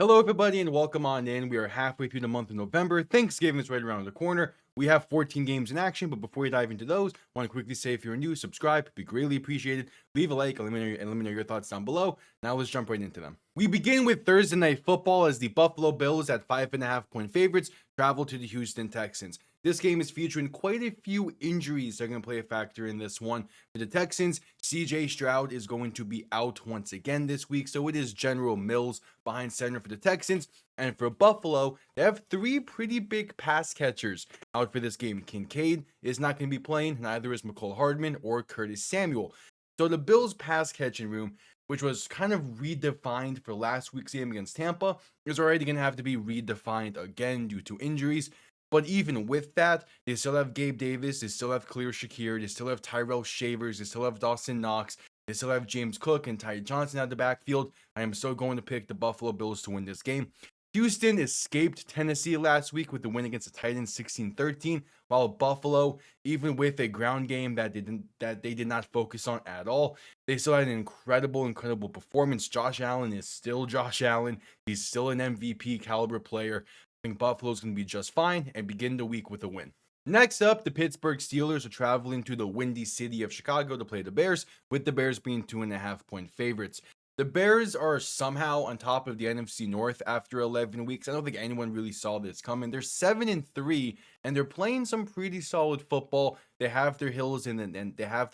Hello, everybody, and welcome on in. We are halfway through the month of November. Thanksgiving is right around the corner. We have 14 games in action, but before we dive into those, I want to quickly say if you're new, subscribe, it'd be greatly appreciated. Leave a like, and let me know your thoughts down below. Now let's jump right into them. We begin with Thursday Night Football as the Buffalo Bills at 5.5-point favorites travel to the Houston Texans. This game is featuring quite a few injuries that are going to play a factor in this one. For the Texans, CJ Stroud is going to be out once again this week, so it is General Mills behind center for the Texans. And for Buffalo, they have three pretty big pass catchers out for this game. Kincaid is not going to be playing, neither is McCole Hardman or Curtis Samuel. So the Bills' pass catching room, which was kind of redefined for last week's game against Tampa, is already going to have to be redefined again due to injuries. But even with that, they still have Gabe Davis, they still have Khalil Shakir, they still have Tyrell Shavers, they still have Dawson Knox, they still have James Cook and Ty Johnson out the backfield. I am still going to pick the Buffalo Bills to win this game. Houston escaped Tennessee last week with the win against the Titans 16-13, while Buffalo, even with a ground game that they did not focus on at all, they still had an incredible performance. Josh Allen is still Josh Allen. He's still an MVP caliber player. I think Buffalo's going to be just fine and begin the week with a win. Next up, the Pittsburgh Steelers are traveling to the windy city of Chicago to play the Bears, with the Bears being 2.5-point favorites. The Bears are somehow on top of the NFC North after 11 weeks. I don't think anyone really saw this coming. They're 7-3, and they're playing some pretty solid football. They have their hills and they have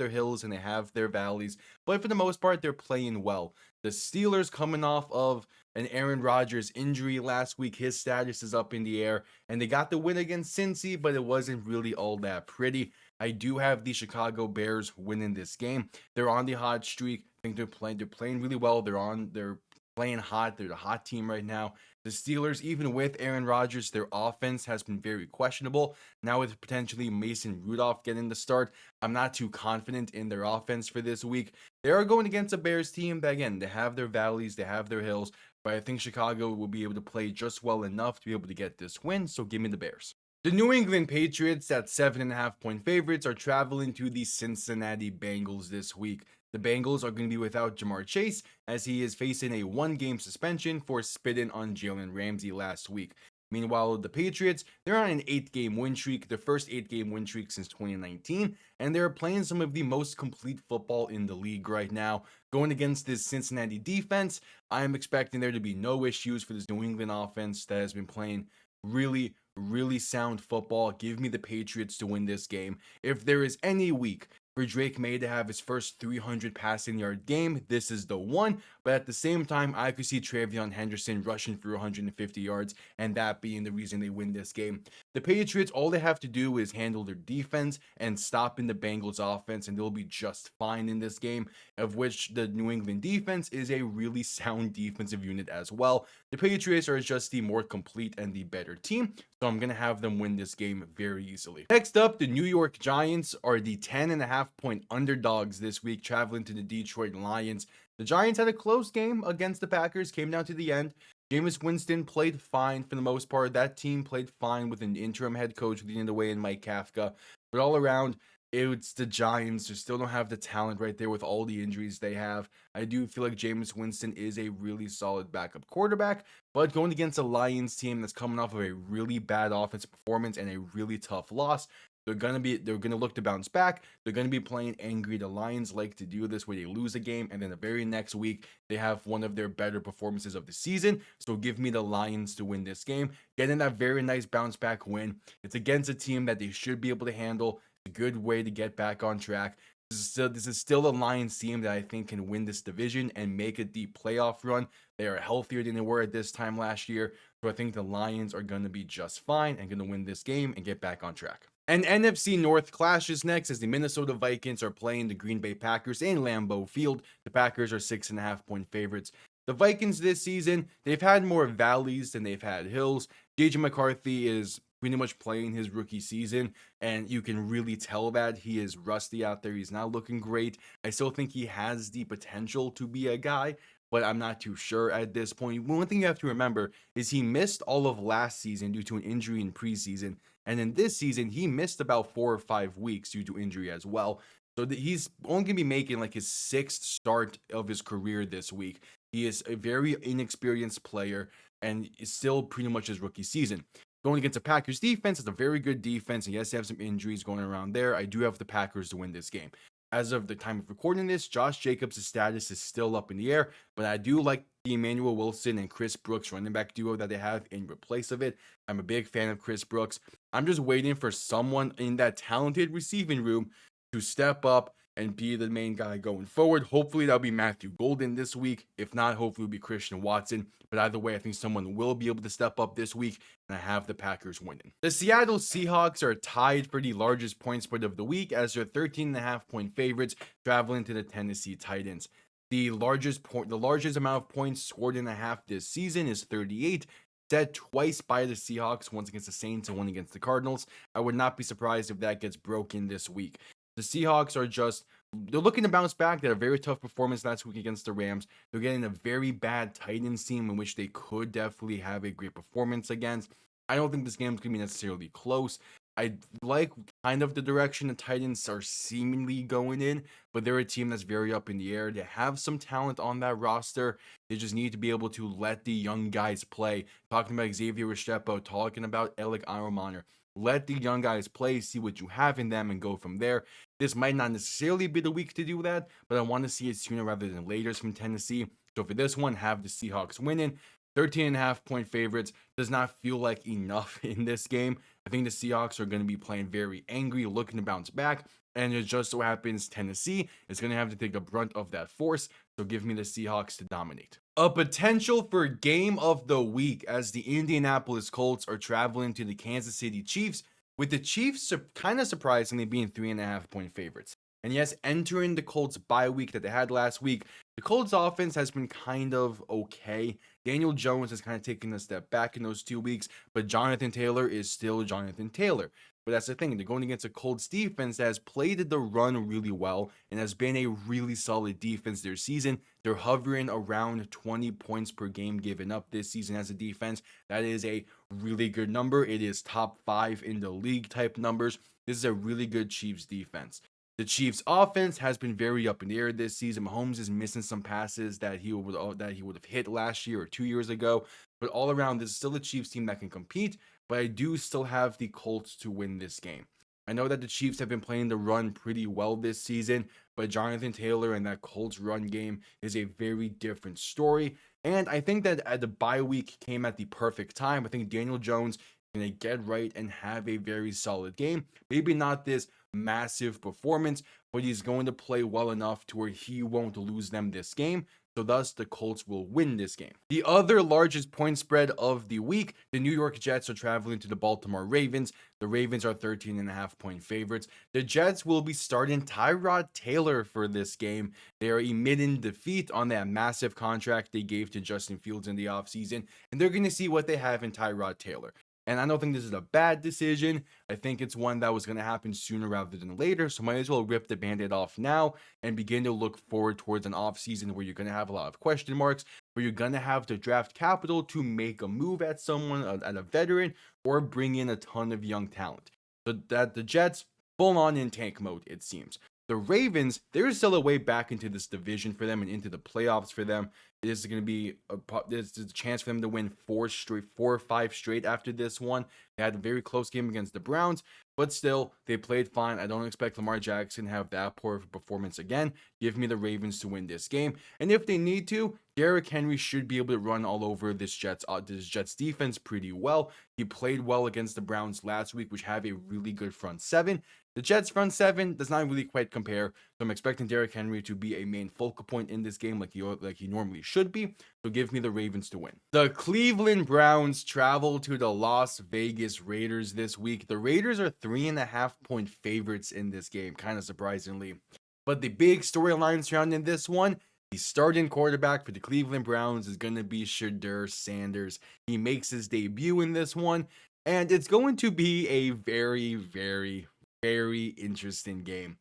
their valleys, but for the most part, they're playing well. The Steelers coming off of an Aaron Rodgers injury last week. His status is up in the air, and they got the win against Cincy, but it wasn't really all that pretty. I do have the Chicago Bears winning this game. They're on the hot streak. I think they're playing really well. They're playing hot. They're the hot team right now. The Steelers, even with Aaron Rodgers, their offense has been very questionable. Now with potentially Mason Rudolph getting the start, I'm not too confident in their offense for this week. They are going against a Bears team that, again, they have their valleys, they have their hills, but I think Chicago will be able to play just well enough to be able to get this win, so give me the Bears. The New England Patriots at 7.5-point favorites are traveling to the Cincinnati Bengals this week. The Bengals are going to be without Jamar Chase as he is facing a one-game suspension for spitting on Jalen Ramsey last week. Meanwhile, the Patriots, they're on an 8-game win streak, the first 8-game win streak since 2019, and they're playing some of the most complete football in the league right now. Going against this Cincinnati defense, I am expecting there to be no issues for this New England offense that has been playing really sound football. Give me the Patriots to win this game. If there is any week for Drake May to have his first 300 passing yard game, this is the one. But at the same time, I could see Travion Henderson rushing for 150 yards, and that being the reason they win this game. The Patriots, all they have to do is handle their defense and stop in the Bengals offense, and they'll be just fine in this game, of which the New England defense is a really sound defensive unit as well. The Patriots are just the more complete and the better team, so I'm going to have them win this game very easily. Next up, the New York Giants are the 10.5-point underdogs this week, traveling to the Detroit Lions. The Giants had a close game against the Packers, came down to the end. Jameis Winston played fine for the most part. That team played fine with an interim head coach leading the way in Mike Kafka. But all around, it's the Giants who still don't have the talent right there with all the injuries they have. I do feel like Jameis Winston is a really solid backup quarterback, but going against a Lions team that's coming off of a really bad offensive performance and a really tough loss, they're gonna look to bounce back. They're gonna be playing angry. The Lions like to do this where they lose a game and then the very next week they have one of their better performances of the season. So give me the Lions to win this game, getting that very nice bounce back win. It's against a team that they should be able to handle. It's a good way to get back on track. This is still a Lions team that I think can win this division and make a deep playoff run. They are healthier than they were at this time last year. So I think the Lions are going to be just fine and going to win this game and get back on track. And NFC North clashes next as the Minnesota Vikings are playing the Green Bay Packers in Lambeau Field. The Packers are 6.5-point favorites. The Vikings this season, they've had more valleys than they've had hills. JJ McCarthy is pretty much playing his rookie season, and you can really tell that he is rusty out there. He's not looking great. I still think he has the potential to be a guy, but I'm not too sure at this point. One thing you have to remember is he missed all of last season due to an injury in preseason. And in this season, he missed about 4 or 5 weeks due to injury as well. So he's only going to be making like his 6th start of his career this week. He is a very inexperienced player. and it's still pretty much his rookie season. Going against the Packers defense, it's a very good defense, and yes, they have some injuries going around there. I do have the Packers to win this game. As of the time of recording this, Josh Jacobs' status is still up in the air, but I do like the Emmanuel Wilson and Chris Brooks running back duo that they have in replace of it. I'm a big fan of Chris Brooks. I'm just waiting for someone in that talented receiving room to step up and be the main guy going forward. Hopefully that'll be Matthew Golden this week. If not, hopefully it'll be Christian Watson. But either way, I think someone will be able to step up this week, and I have the Packers winning. The Seattle Seahawks are tied for the largest point spread of the week as they're 13.5-point favorites traveling to the Tennessee Titans. The largest amount of points scored in a half this season is 38, set twice by the Seahawks, once against the Saints and one against the Cardinals. I would not be surprised if that gets broken this week. The Seahawks they're looking to bounce back. They had a very tough performance last week against the Rams. They're getting a very bad Titans team in which they could definitely have a great performance against. I don't think this game's going to be necessarily close. I like kind of the direction the Titans are seemingly going in, but they're a team that's very up in the air. They have some talent on that roster. They just need to be able to let the young guys play. Talking about Xavier Restrepo, talking about Alec Iromaner. Let the young guys play, see what you have in them, and go from there. This might not necessarily be the week to do that, but I want to see it sooner rather than later from Tennessee. So for this one, have the Seahawks winning. 13.5-point favorites does not feel like enough in this game. I think the Seahawks are going to be playing very angry, looking to bounce back. And it just so happens Tennessee is going to have to take the brunt of that force. So give me the Seahawks to dominate. A potential for game of the week as the Indianapolis Colts are traveling to the Kansas City Chiefs, with the Chiefs kind of surprisingly being 3.5-point favorites. And yes, entering the Colts bye week that they had last week, the Colts offense has been kind of okay. Daniel Jones has kind of taken a step back in those 2 weeks, but Jonathan Taylor is still Jonathan Taylor. But that's the thing, they're going against a Colts defense that has played the run really well and has been a really solid defense this season. They're hovering around 20 points per game given up this season as a defense. That is a really good number. It is top 5 in the league type numbers. This is a really good Chiefs defense. The Chiefs offense has been very up in the air this season. Mahomes is missing some passes that he would have hit last year or 2 years ago. But all around, this is still a Chiefs team that can compete. But I do still have the Colts to win this game. I know that the Chiefs have been playing the run pretty well this season, but Jonathan Taylor and that Colts run game is a very different story. And I think that the bye week came at the perfect time. I think Daniel Jones is going to get right and have a very solid game. Maybe not this massive performance, but he's going to play well enough to where he won't lose them this game. So thus, the Colts will win this game. The other largest point spread of the week, the New York Jets are traveling to the Baltimore Ravens. The Ravens are 13.5-point favorites. The Jets will be starting Tyrod Taylor for this game. They are emitting defeat on that massive contract they gave to Justin Fields in the offseason, and they're going to see what they have in Tyrod Taylor. And I don't think this is a bad decision. I think it's one that was going to happen sooner rather than later. So might as well rip the Band-Aid off now and begin to look forward towards an offseason where you're going to have a lot of question marks, where you're going to have to draft capital to make a move at someone, at a veteran, or bring in a ton of young talent. So that the Jets, full on in tank mode, it seems. The Ravens, there's still a way back into this division for them and into the playoffs for them. This is going to be there's a chance for them to win 4 or 5 straight after this one. They had a very close game against the Browns, but still, they played fine. I don't expect Lamar Jackson to have that poor of a performance again. Give me the Ravens to win this game. And if they need to, Derrick Henry should be able to run all over this Jets defense pretty well. He played well against the Browns last week, which have a really good front seven. The Jets' front seven does not really quite compare, so I'm expecting Derrick Henry to be a main focal point in this game like he normally should be, so give me the Ravens to win. The Cleveland Browns travel to the Las Vegas Raiders this week. The Raiders are 3.5-point favorites in this game, kind of surprisingly. But the big storyline surrounding this one, the starting quarterback for the Cleveland Browns is going to be Shedeur Sanders. He makes his debut in this one, and it's going to be a very, very, very interesting game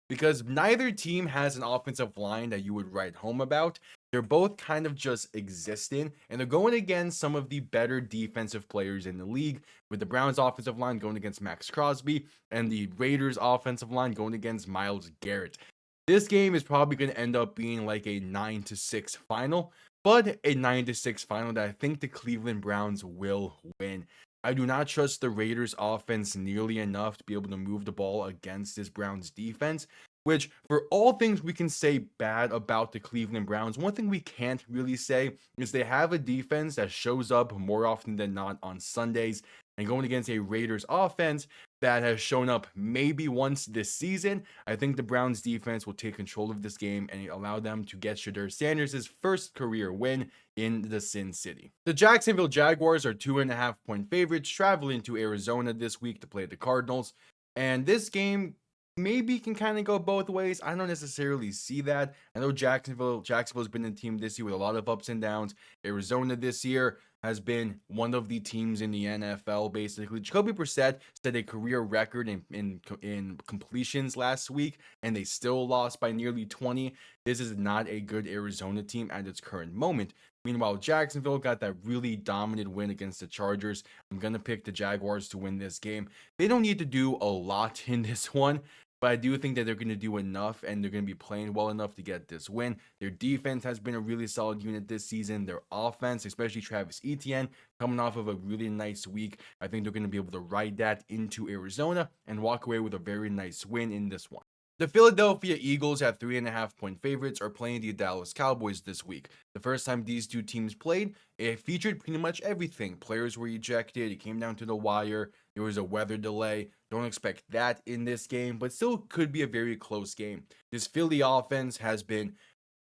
because neither team has an offensive line that you would write home about. They're both kind of just existing, and they're going against some of the better defensive players in the league, with the Browns offensive line going against Max Crosby and the Raiders offensive line going against Myles Garrett. This game is probably going to end up being like a 9-6 final, but a 9-6 final that I think the Cleveland Browns will win. I do not trust the Raiders offense nearly enough to be able to move the ball against this Browns defense, which for all things we can say bad about the Cleveland Browns, one thing we can't really say is they have a defense that shows up more often than not on Sundays, and going against a Raiders offense that has shown up maybe once this season, I think the Browns defense will take control of this game and allow them to get Shedeur Sanders' first career win in the Sin City. The Jacksonville Jaguars are 2.5 point favorites traveling to Arizona this week to play the Cardinals. And this game maybe can kind of go both ways. I don't necessarily see that. I know Jacksonville's been a team this year with a lot of ups and downs. Arizona this year has been one of the teams in the NFL, basically. Jacoby Brissett set a career record in completions last week, and they still lost by nearly 20. This is not a good Arizona team at its current moment. Meanwhile, Jacksonville got that really dominant win against the Chargers. I'm going to pick the Jaguars to win this game. They don't need to do a lot in this one, but I do think that they're going to do enough and they're going to be playing well enough to get this win. Their defense has been a really solid unit this season. Their offense, especially Travis Etienne, coming off of a really nice week, I think they're going to be able to ride that into Arizona and walk away with a very nice win in this one. The Philadelphia Eagles at 3.5 point favorites are playing the Dallas Cowboys this week. The first time these two teams played, it featured pretty much everything. Players were ejected, it came down to the wire, there was a weather delay. Don't expect that in this game, but still could be a very close game. This Philly offense has been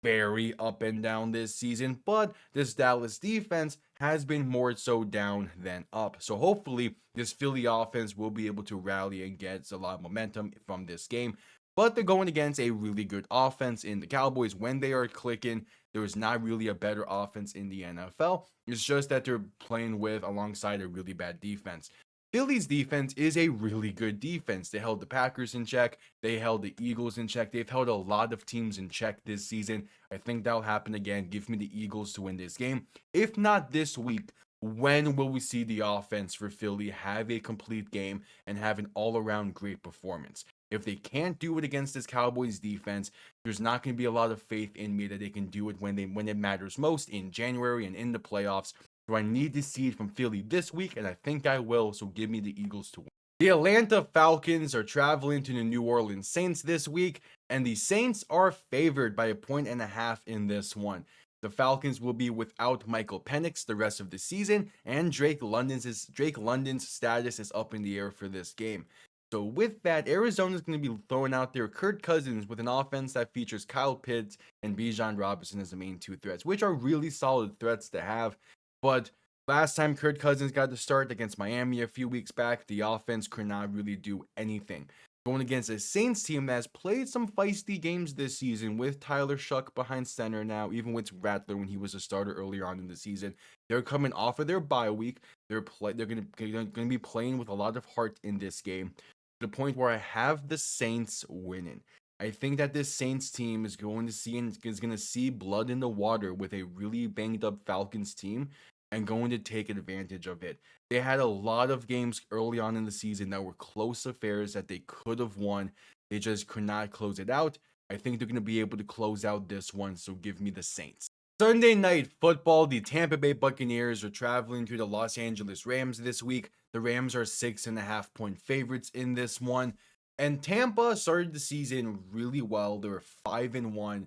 very up and down this season, but this Dallas defense has been more so down than up. So hopefully this Philly offense will be able to rally and get a lot of momentum from this game. But they're going against a really good offense in the Cowboys. When they are clicking, there is not really a better offense in the NFL. It's just that they're playing with alongside a really bad defense. Philly's defense is a really good defense. They held the Packers in check. They held the Eagles in check. They've held a lot of teams in check this season. I think that'll happen again. Give me the Eagles to win this game. If not this week, when will we see the offense for Philly have a complete game and have an all-around great performance? If they can't do it against this Cowboys defense, there's not going to be a lot of faith in me that they can do it when it matters most in January and in the playoffs. So I need to see it from Philly this week, and I think I will, so give me the Eagles to win. The Atlanta Falcons are traveling to the New Orleans Saints this week, and the Saints are favored by 1.5 in this one. The Falcons will be without Michael Penix the rest of the season, and Drake London's status is up in the air for this game. So with that, Arizona's going to be throwing out there Kirk Cousins with an offense that features Kyle Pitts and Bijan Robinson as the main two threats, which are really solid threats to have. But last time Kirk Cousins got the start against Miami a few weeks back, the offense could not really do anything. Going against a Saints team that has played some feisty games this season with Tyler Shuck behind center now, even with Rattler when he was a starter earlier on in the season. They're coming off of their bye week. They're going to be playing with a lot of heart in this game, to the point where I have the Saints winning. I think that this Saints team is going to see blood in the water with a really banged up Falcons team and going to take advantage of it. They had a lot of games early on in the season that were close affairs that they could have won. They just could not close it out. I think they're going to be able to close out this one, so give me the Saints. Sunday Night Football, the Tampa Bay Buccaneers are traveling to the Los Angeles Rams this week. The Rams are 6.5 point favorites in this one. And Tampa started the season really well. They were 5-1.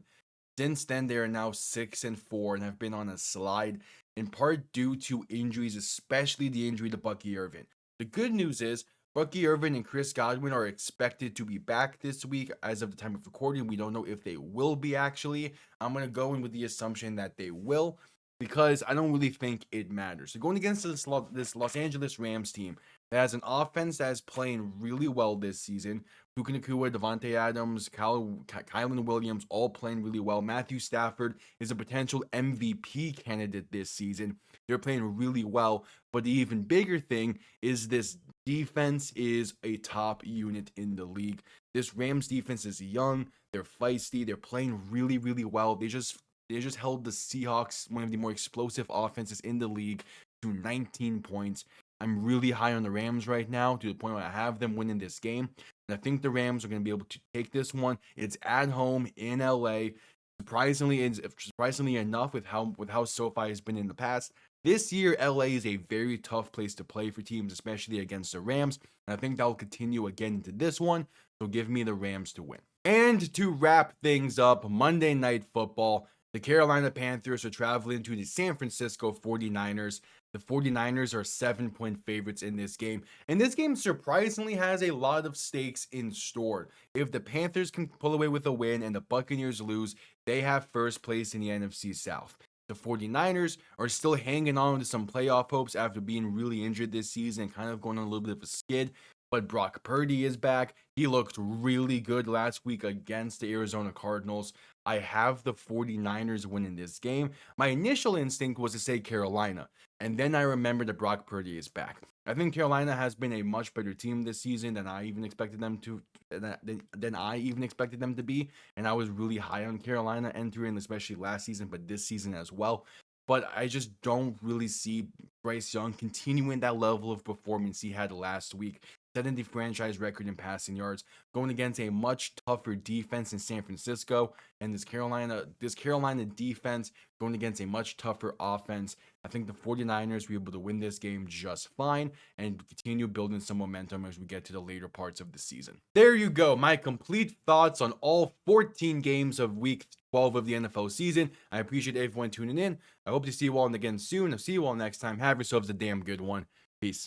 Since then, they are now 6-4 and have been on a slide, in part due to injuries, especially the injury to Bucky Irvin. The good news is Bucky Irvin and Chris Godwin are expected to be back this week. As of the time of recording, we don't know if they will be actually. I'm going to go in with the assumption that they will, because I don't really think it matters. So going against this Los Angeles Rams team that has an offense that is playing really well this season. Puka Nacua, Devontae Adams, Kylan Williams, all playing really well. Matthew Stafford is a potential MVP candidate this season. They're playing really well. But the even bigger thing is this defense is a top unit in the league. This Rams defense is young. They're feisty. They're playing really, really well. They just held the Seahawks, one of the more explosive offenses in the league, to 19 points. I'm really high on the Rams right now, to the point where I have them winning this game. And I think the Rams are going to be able to take this one. It's at home in LA. Surprisingly enough, with how SoFi has been in the past, this year LA is a very tough place to play for teams, especially against the Rams. And I think that will continue again into this one. So give me the Rams to win. And to wrap things up, Monday Night Football. The Carolina Panthers are traveling to the San Francisco 49ers. The 49ers are 7-point favorites in this game. And this game surprisingly has a lot of stakes in store. If the Panthers can pull away with a win and the Buccaneers lose, they have first place in the NFC South. The 49ers are still hanging on to some playoff hopes after being really injured this season and kind of going on a little bit of a skid. But Brock Purdy is back. He looked really good last week against the Arizona Cardinals. I have the 49ers winning this game. My initial instinct was to say Carolina, and then I remembered that Brock Purdy is back. I think Carolina has been a much better team this season than I even expected them to be, and I was really high on Carolina entering, especially last season, but this season as well. But I just don't really see Bryce Young continuing that level of performance he had last week, setting the franchise record in passing yards, going against a much tougher defense in San Francisco, and this Carolina defense going against a much tougher offense. I think the 49ers will be able to win this game just fine and continue building some momentum as we get to the later parts of the season. There you go, my complete thoughts on all 14 games of week 12 of the NFL season. I appreciate everyone tuning in. I hope to see you all again soon. I'll see you all next time. Have yourselves a damn good one. Peace.